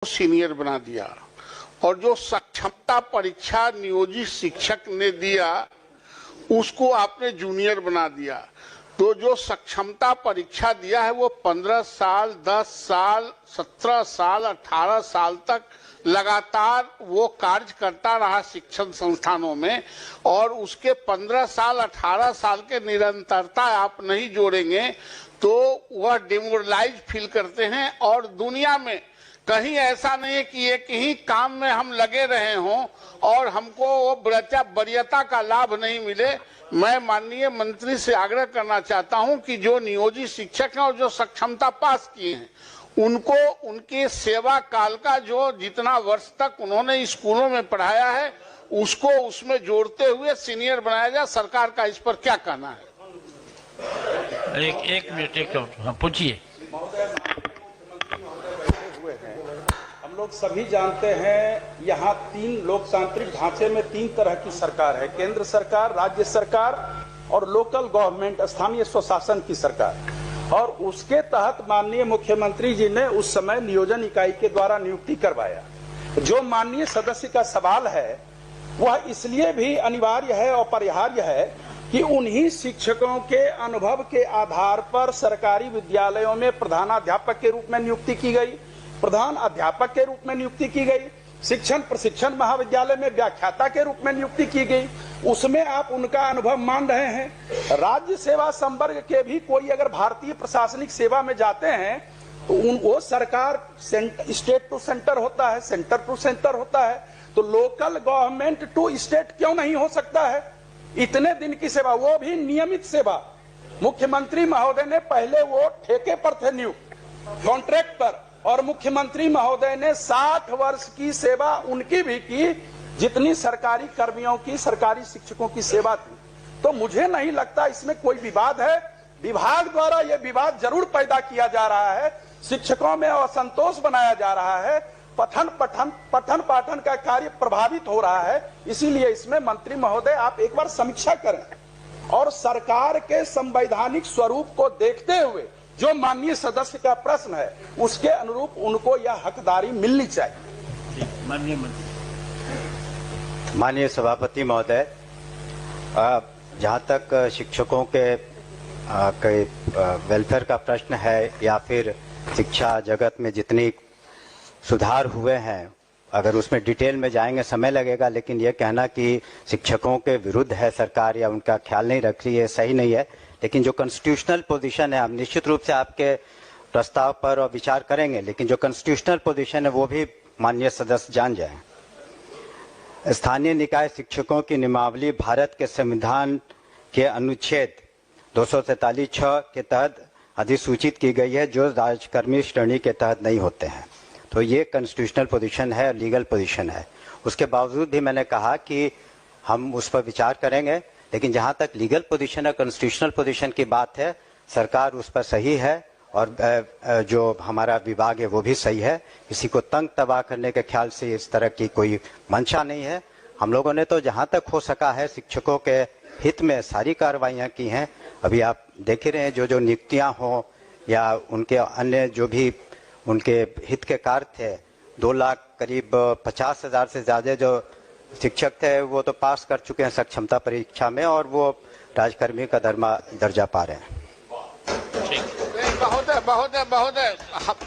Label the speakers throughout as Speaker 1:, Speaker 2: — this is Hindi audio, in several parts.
Speaker 1: सीनियर बना दिया और जो सक्षमता परीक्षा नियोजित शिक्षक ने दिया उसको आपने जूनियर बना दिया। तो जो सक्षमता परीक्षा दिया है वो 15 साल, 10 साल, 17 साल, 18 साल तक लगातार वो कार्य करता रहा शिक्षण संस्थानों में, और उसके 15 साल 18 साल के निरंतरता आप नहीं जोड़ेंगे तो वह डिमोरलाइज फील करते हैं। और दुनिया में कहीं ऐसा नहीं है कि एक ही काम में हम लगे रहे हों और हमको वो वरीयता का लाभ नहीं मिले। मैं माननीय मंत्री से आग्रह करना चाहता हूं कि जो नियोजित शिक्षक हैं और जो सक्षमता पास किए हैं उनको उनके सेवा काल का जो जितना वर्ष तक उन्होंने स्कूलों में पढ़ाया है उसको उसमें जोड़ते हुए सीनियर बनाया जाए। सरकार का इस पर क्या कहना है?
Speaker 2: एक मिनट पूछिए।
Speaker 3: हम लोग सभी जानते हैं यहाँ तीन लोकतांत्रिक ढांचे में तीन तरह की सरकार है, केंद्र सरकार, राज्य सरकार और लोकल गवर्नमेंट, स्थानीय स्वशासन की सरकार। और उसके तहत माननीय मुख्यमंत्री जी ने उस समय नियोजन इकाई के द्वारा नियुक्ति करवाया। जो माननीय सदस्य का सवाल है वह इसलिए भी अनिवार्य है और अपरिहार्य है कि उन्हीं शिक्षकों के अनुभव के आधार पर सरकारी विद्यालयों में प्रधानाध्यापक के रूप में नियुक्ति की गई, प्रधान अध्यापक के रूप में नियुक्ति की गई, शिक्षण प्रशिक्षण महाविद्यालय में व्याख्याता के रूप में नियुक्ति की गई। उसमें आप उनका अनुभव मान रहे हैं। राज्य सेवा संवर्ग के भी कोई अगर भारतीय प्रशासनिक सेवा में जाते हैं तो वो सरकार स्टेट टू सेंटर होता है, सेंटर टू सेंटर होता है, तो लोकल गवर्नमेंट टू स्टेट क्यों नहीं हो सकता है? इतने दिन की सेवा, वो भी नियमित सेवा। मुख्यमंत्री महोदय ने पहले वो ठेके पर थे नियुक्त, कॉन्ट्रैक्ट पर, और मुख्यमंत्री महोदय ने 60 वर्ष की सेवा उनकी भी की जितनी सरकारी कर्मियों की, सरकारी शिक्षकों की सेवा थी। तो मुझे नहीं लगता इसमें कोई विवाद है। विभाग द्वारा यह विवाद जरूर पैदा किया जा रहा है, शिक्षकों में असंतोष बनाया जा रहा है, पठन पाठन का कार्य प्रभावित हो रहा है। इसीलिए इसमें मंत्री महोदय आप एक बार समीक्षा करें और सरकार के संवैधानिक स्वरूप को देखते हुए जो माननीय सदस्य का प्रश्न है उसके अनुरूप उनको यह हकदारी मिलनी चाहिए।
Speaker 4: माननीय सभापति महोदय, जहाँ तक शिक्षकों के वेलफेयर का प्रश्न है या फिर शिक्षा जगत में जितनी सुधार हुए हैं, अगर उसमें डिटेल में जाएंगे समय लगेगा, लेकिन ये कहना कि शिक्षकों के विरुद्ध है सरकार या उनका ख्याल नहीं रख रही है सही नहीं है। लेकिन जो कॉन्स्टिट्यूशनल पोजीशन है, हम निश्चित रूप से आपके प्रस्ताव पर विचार करेंगे, लेकिन जो कॉन्स्टिट्यूशनल पोजीशन है वो भी माननीय सदस्य जान जाएं। स्थानीय निकाय शिक्षकों की नियमावली भारत के संविधान के अनुच्छेद 243(6) के तहत अधिसूचित की गई है, जो राजकर्मी श्रेणी के तहत नहीं होते हैं। तो ये कॉन्स्टिट्यूशनल पोजीशन है, लीगल पोजीशन है। उसके बावजूद भी मैंने कहा कि हम उस पर विचार करेंगे, लेकिन जहाँ तक लीगल पोजीशन है, कॉन्स्टिट्यूशनल पोजीशन की बात है, सरकार उस पर सही है और जो हमारा विभाग है वो भी सही है। किसी को तंग तबाह करने के ख्याल से इस तरह की कोई मंशा नहीं है। हम लोगों ने तो जहाँ तक हो सका है शिक्षकों के हित में सारी कार्रवाइयाँ की हैं। अभी आप देख ही रहे हैं जो नियुक्तियाँ हों या उनके अन्य जो भी उनके हित के कार्य थे, 2 लाख करीब 50,000 से ज्यादा जो शिक्षक थे वो तो पास कर चुके हैं सक्षमता परीक्षा में और वो राजकर्मी का दर्जा पा रहे हैं।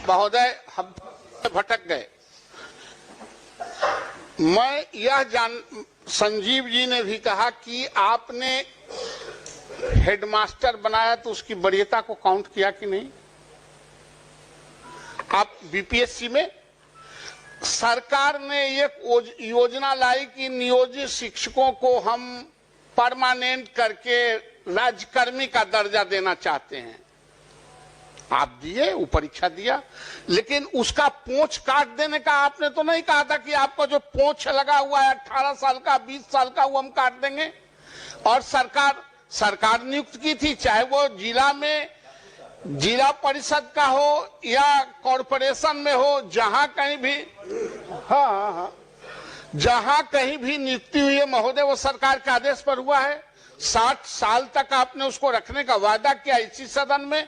Speaker 1: महोदय हम भटक गए। मैं यह संजीव जी ने भी कहा कि आपने हेडमास्टर बनाया तो उसकी वरीयता को काउंट किया कि नहीं? आप बीपीएससी में सरकार ने एक योजना लाई कि नियोजित शिक्षकों को हम परमानेंट करके राज्यकर्मी का दर्जा देना चाहते हैं। आप दिए, वो परीक्षा दिया, लेकिन उसका पोंछ काट देने का आपने तो नहीं कहा था कि आपको जो पोंछ लगा हुआ है 18 साल का, 20 साल का, वो हम काट देंगे। और सरकार नियुक्त की थी, चाहे वो जिला परिषद का हो या कॉरपोरेशन में हो, जहां कहीं भी जहां कहीं भी नियुक्ति हुई है महोदय वो सरकार के आदेश पर हुआ है। 60 साल तक आपने उसको रखने का वादा किया इसी सदन में।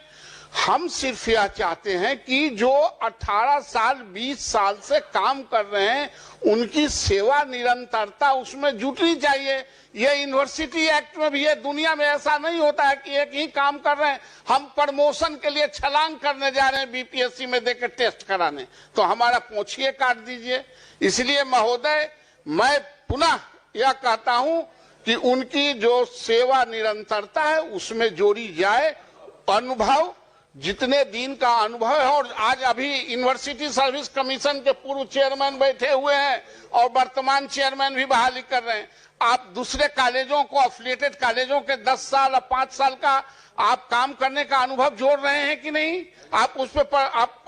Speaker 1: हम सिर्फ यह चाहते हैं कि जो 18 साल 20 साल से काम कर रहे हैं उनकी सेवा निरंतरता उसमें जुटनी चाहिए। ये यूनिवर्सिटी एक्ट में भी है, दुनिया में ऐसा नहीं होता है कि एक ही काम कर रहे हैं, हम प्रमोशन के लिए छलांग करने जा रहे हैं बीपीएससी में देकर टेस्ट कराने, तो हमारा पोंछिए काट दीजिए। इसलिए महोदय मैं पुनः यह कहता हूं कि उनकी जो सेवा निरंतरता है उसमें जोड़ी जाए। अनुभव जितने दिन का अनुभव है, और आज अभी यूनिवर्सिटी सर्विस कमीशन के पूर्व चेयरमैन बैठे हुए हैं और वर्तमान चेयरमैन भी बहाली कर रहे हैं। आप दूसरे कॉलेजों को, एफिलिएटेड कॉलेजों के 10 साल और 5 साल का आप काम करने का अनुभव जोड़ रहे हैं कि नहीं? आप उस पर आप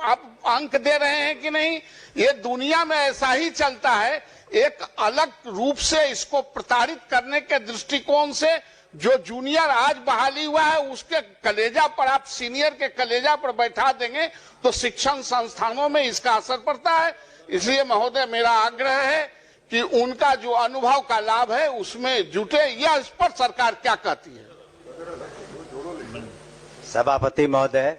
Speaker 1: अंक दे रहे हैं कि नहीं? ये दुनिया में ऐसा ही चलता है। एक अलग रूप से इसको प्रताड़ित करने के दृष्टिकोण से जो जूनियर आज बहाली हुआ है उसके कलेजा पर, आप सीनियर के कलेजा पर बैठा देंगे तो शिक्षण संस्थानों में इसका असर पड़ता है। इसलिए महोदय मेरा आग्रह है कि उनका जो अनुभव का लाभ है उसमें जुटे। या इस पर सरकार क्या कहती है?
Speaker 4: सभापति महोदय,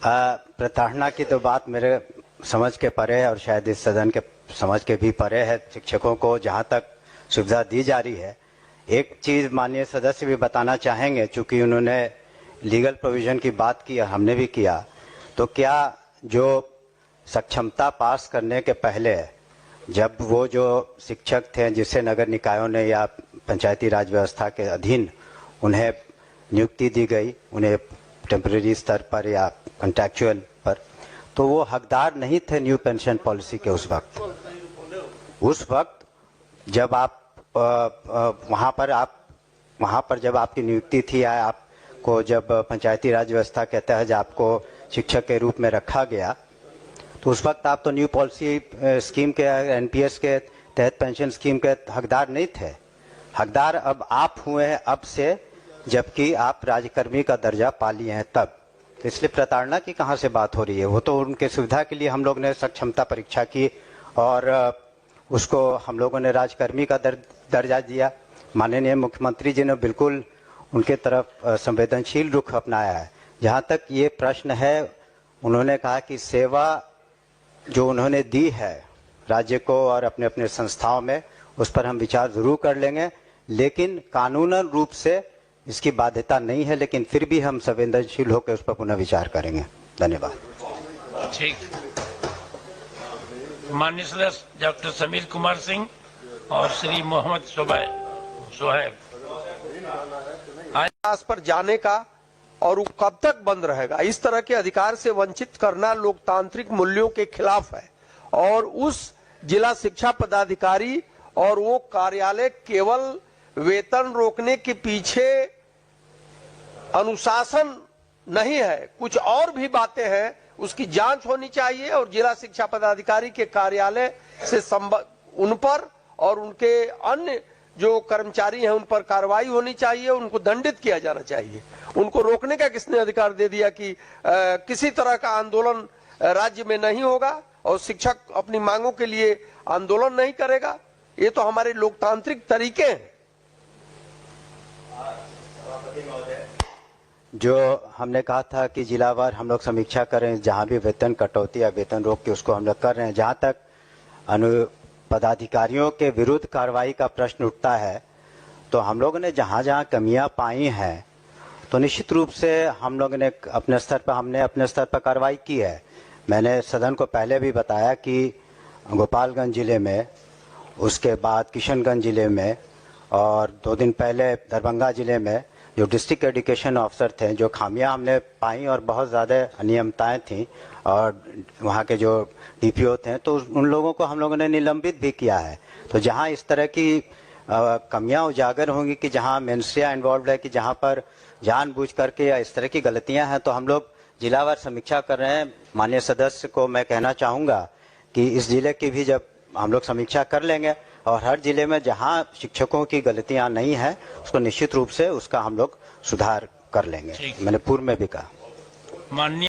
Speaker 4: प्रताड़ना की तो बात मेरे समझ के परे है और शायद इस सदन के समझ के भी परे है। शिक्षकों को जहां तक सुविधा दी जा रही है, एक चीज माननीय सदस्य भी बताना चाहेंगे, चूंकि उन्होंने लीगल प्रोविजन की बात की, हमने भी किया, तो क्या जो सक्षमता पास करने के पहले जब वो जो शिक्षक थे जिसे नगर निकायों ने या पंचायती राज व्यवस्था के अधीन उन्हें नियुक्ति दी गई, उन्हें टेम्परेरी स्तर पर या कॉन्ट्रैक्चुअल पर, तो वो हकदार नहीं थे न्यू पेंशन पॉलिसी के उस वक्त जब आप वहाँ पर जब आपकी नियुक्ति थी या आपको जब पंचायती राज व्यवस्था के तहत आपको शिक्षक के रूप में रखा गया, तो उस वक्त आप तो न्यू पॉलिसी स्कीम के, एनपीएस के तहत पेंशन स्कीम के हकदार नहीं थे। हकदार अब आप हुए हैं अब से, जबकि आप राज्यकर्मी का दर्जा पा लिए हैं तब। तो इसलिए प्रताड़ना की कहाँ से बात हो रही है? वो तो उनके सुविधा के लिए हम लोग ने सक्षमता परीक्षा की और उसको हम लोगों ने राजकर्मी का दर्जा दिया। माननीय मुख्यमंत्री जी ने बिल्कुल उनके तरफ संवेदनशील रुख अपनाया है। जहाँ तक ये प्रश्न है, उन्होंने कहा कि सेवा जो उन्होंने दी है राज्य को और अपने अपने संस्थाओं में, उस पर हम विचार जरूर कर लेंगे, लेकिन कानूनन रूप से इसकी बाध्यता नहीं है, लेकिन फिर भी हम संवेदनशील होकर उस पर पुनः विचार करेंगे। धन्यवाद।
Speaker 2: ठीक। माननीय सदस्य डॉक्टर समीर कुमार सिंह और श्री मोहम्मद सोहेब।
Speaker 5: आज पर जाने का और वो कब तक बंद रहेगा? इस तरह के अधिकार से वंचित करना लोकतांत्रिक मूल्यों के खिलाफ है। और उस जिला शिक्षा पदाधिकारी और वो कार्यालय केवल वेतन रोकने के पीछे अनुशासन नहीं है, कुछ और भी बातें हैं, उसकी जांच होनी चाहिए और जिला शिक्षा पदाधिकारी के कार्यालय से उन पर और उनके अन्य जो कर्मचारी हैं उन पर कार्रवाई होनी चाहिए, उनको दंडित किया जाना चाहिए। उनको रोकने का किसने अधिकार दे दिया कि किसी तरह का आंदोलन राज्य में नहीं होगा और शिक्षक अपनी मांगों के लिए आंदोलन नहीं करेगा? ये तो हमारे लोकतांत्रिक तरीके हैं।
Speaker 4: जो हमने कहा था कि जिलावार हम लोग समीक्षा करें, जहां भी वेतन कटौती या वेतन रोक के उसको हम लोग कर रहे हैं। जहां तक पदाधिकारियों के विरुद्ध कार्रवाई का प्रश्न उठता है, तो हम लोगों ने जहां जहां कमियां पाई हैं तो निश्चित रूप से हम लोगों ने अपने स्तर पर कार्रवाई की है। मैंने सदन को पहले भी बताया कि गोपालगंज जिले में, उसके बाद किशनगंज जिले में और 2 दिन पहले दरभंगा जिले में जो डिस्ट्रिक्ट एजुकेशन ऑफिसर थे, जो खामियां हमने पाई और बहुत ज़्यादा अनियमितताएं थी और वहाँ के जो डीपीओ थे, तो उन लोगों को हम लोगों ने निलंबित भी किया है। तो जहाँ इस तरह की कमियां उजागर होंगी कि जहाँ मेंस्ट्रिया इन्वॉल्व है, कि जहाँ पर जानबूझ करके या इस तरह की गलतियां हैं, तो हम लोग जिलावार समीक्षा कर रहे हैं। माननीय सदस्य को मैं कहना चाहूँगा कि इस जिले की भी जब हम लोग समीक्षा कर लेंगे और हर जिले में जहां शिक्षकों की गलतियां नहीं है उसको निश्चित रूप से उसका हम लोग सुधार कर लेंगे। मैंने पूर्व में भी कहा।
Speaker 2: माननीय